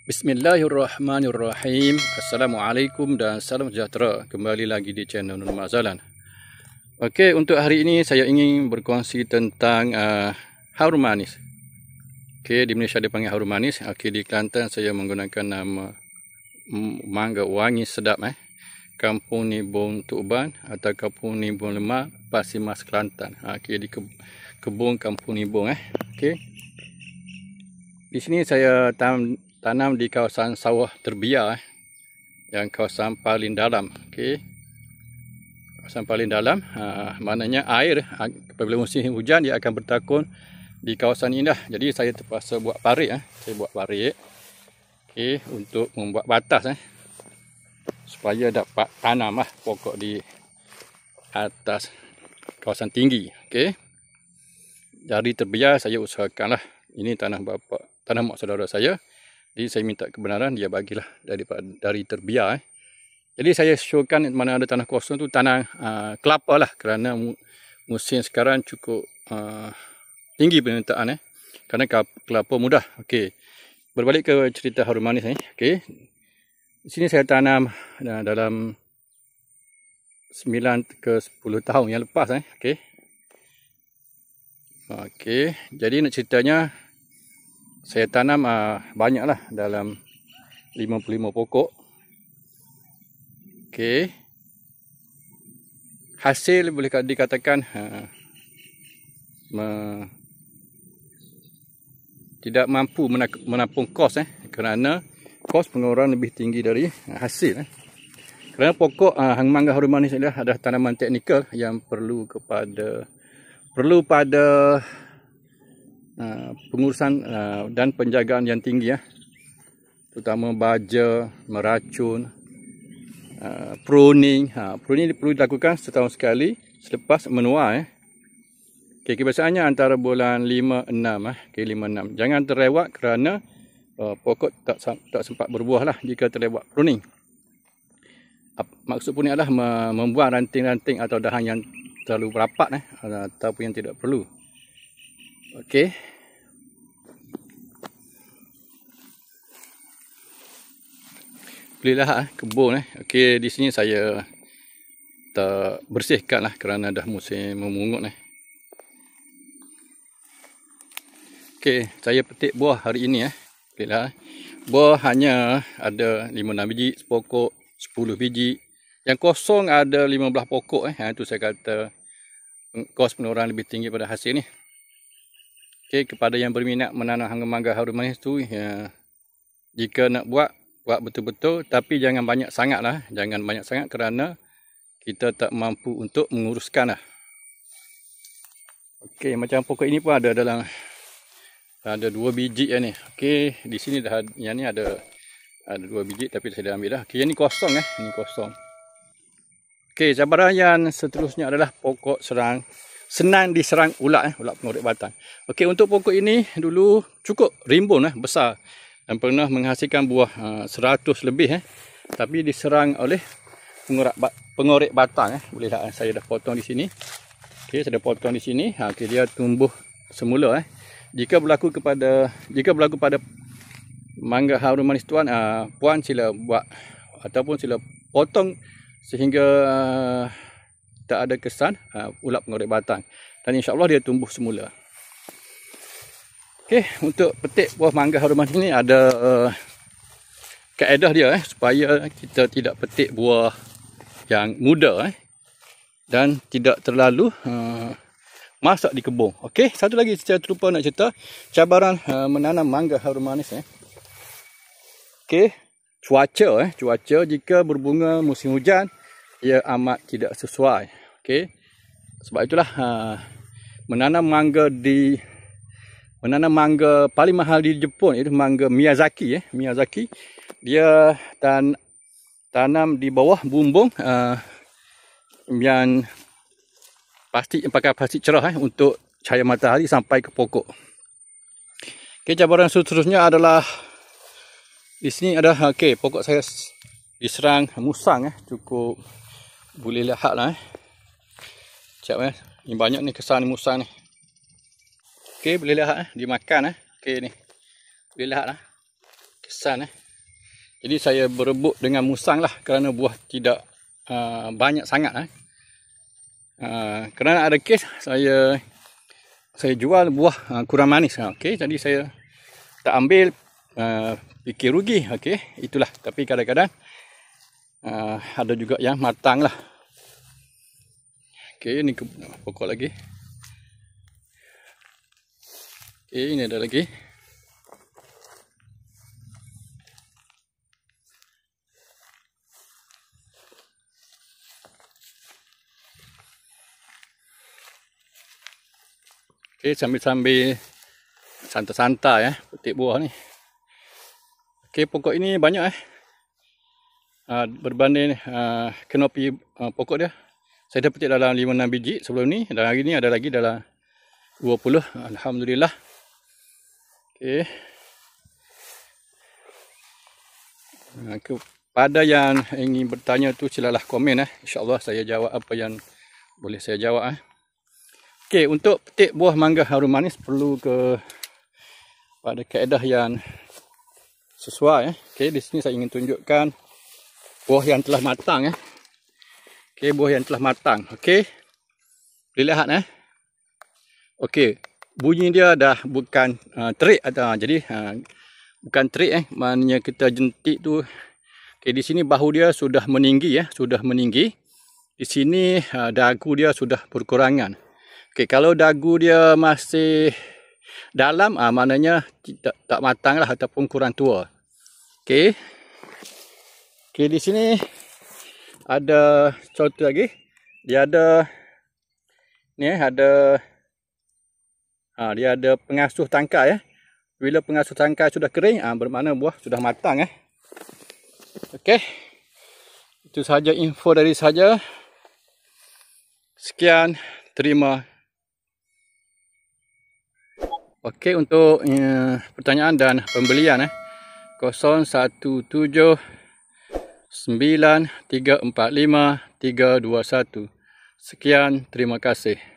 Bismillahirrahmanirrahim. Assalamualaikum dan salam sejahtera. Kembali lagi di channel Nur Mazalan. Okey, untuk hari ini saya ingin berkongsi tentang harum manis. Okey, di Malaysia dipanggil harum manis. Okey, di Kelantan saya menggunakan nama mangga wangi sedap Kampung Nibong Tuban atau Kampung Nibong Lemak, Pasimas, Kelantan. Okey, di kebun Kampung Nibong Okey. Di sini saya tanam di kawasan sawah terbiar yang kawasan paling dalam. Okey. Kawasan paling dalam, maknanya air apabila musim hujan dia akan bertakun di kawasan ini dah. Jadi saya terpaksa buat parit Saya buat parit. Okey, untuk membuat batas supaya dapat tanam pokok di atas kawasan tinggi. Okey. Dari terbiar saya usahakanlah ini tanah mak saudara saya. Jadi saya minta kebenaran, dia bagilah dari terbiar. Jadi saya showkan mana ada tanah kosong tu tanah kelapa lah, kerana musim sekarang cukup tinggi permintaan kerana kelapa mudah. Okey. Berbalik ke cerita harum manis Okey. Di sini saya tanam dalam 9 ke 10 tahun yang lepas Okey. Okey, jadi nak ceritanya saya tanam banyaklah, dalam 55 pokok. Okey. Hasil boleh dikatakan tidak mampu menampung kos kerana kos pengeluaran lebih tinggi dari hasil Kerana pokok mangga harum manis adalah tanaman teknikal yang perlu pada pengurusan dan penjagaan yang tinggi terutama baja, meracun, pruning. Pruning perlu dilakukan setahun sekali selepas menua Okey, kebiasaannya antara bulan 5-6 5-6. Jangan terlewat kerana pokok tak sempat berbuah lah jika terlewat pruning. Maksud pruning adalah membuang ranting-ranting atau dahan yang terlalu rapat ataupun yang tidak perlu. Okey. Bolehlah kebun Okey, di sini saya tak bersihkanlah kerana dah musim memungut Okey, saya petik buah hari ini Bolehlah. Buah hanya ada 5-6 biji sepokok, 10 biji. Yang kosong ada 15 pokok itu saya kata kos pengeluaran lebih tinggi pada hasil ni. Okey, kepada yang berminat menanam mangga harum manis tu, jika nak buat betul-betul, tapi jangan banyak sangat Jangan banyak sangat kerana kita tak mampu untuk menguruskan Okey, macam pokok ini pun ada 2 biji ni. Okey, di sini yang ni ada 2 biji tapi saya dah ambil dah. Okey, yang ni kosong ini kosong. Okey, cabaran yang seterusnya adalah pokok senang diserang ulat pengorek batang. Okey, untuk pokok ini dulu cukup rimbun besar dan pernah menghasilkan buah 100 lebih tapi diserang oleh pengorek batang Bolehlah saya dah potong di sini. Okey, saya dah potong di sini. Okey, dia tumbuh semula Jika berlaku pada mangga harum manis tuan, puan sila buat ataupun sila potong sehingga tak ada kesan ulat pengorek batang, dan insya-Allah dia tumbuh semula. Okey, untuk petik buah mangga harum manis ni ada kaedah dia supaya kita tidak petik buah yang muda dan tidak terlalu masak di kebun. Okey, satu lagi saya terlupa nak cerita cabaran menanam mangga harum manis Okey, cuaca jika berbunga musim hujan ia amat tidak sesuai. Okey. Sebab itulah menanam mangga paling mahal di Jepun itu mangga Miyazaki Miyazaki. Dia tanam di bawah bumbung yang pakai plastik cerah untuk cahaya matahari sampai ke pokok. Okey, cabaran seterusnya adalah di sini ada pokok saya diserang musang cukup boleh lihat Sekejap ni banyak ni kesan musang ni. Okey, boleh lihat dimakan okey ni. Boleh lihat kesan. Jadi saya berebut dengan musang lah kerana buah tidak banyak sangat. Kerana ada kes saya jual buah kurang manis. Okey, jadi saya tak ambil, fikir rugi. Okey, itulah. Tapi kadang-kadang ada juga yang matang lah. Okey, ini pokok lagi. Okey, ini ada lagi. Okey, sambil-sambil santai-santai petik buah ni. Okey, pokok ini banyak berbanding kanopi pokok dia. Saya dah petik dalam 5-6 biji sebelum ni, dan hari ni ada lagi dalam 20. Alhamdulillah. Okey. Kepada yang ingin bertanya tu silalah komen InsyaAllah saya jawab apa yang boleh saya jawab Okey, untuk petik buah mangga harum manis perlu pada kaedah yang sesuai Okey, di sini saya ingin tunjukkan buah yang telah matang Okey, buah yang telah matang. Okey. Boleh lihat Okey, bunyi dia dah bukan terik jadi bukan terik maknanya kita jentik tu. Okey, di sini bahu dia sudah meninggi sudah meninggi. Di sini dagu dia sudah berkurangan. Okey, kalau dagu dia masih dalam maknanya tak matang lah ataupun kurang tua. Okey. Okey, di sini ada contoh lagi. Dia ada ni ada dia ada pengasuh tangkai Bila pengasuh tangkai sudah kering bermakna buah sudah matang Okey. Itu sahaja info dari saya. Sekian, terima. Okey, untuk pertanyaan dan pembelian 017 9345 321. Sekian, terima kasih.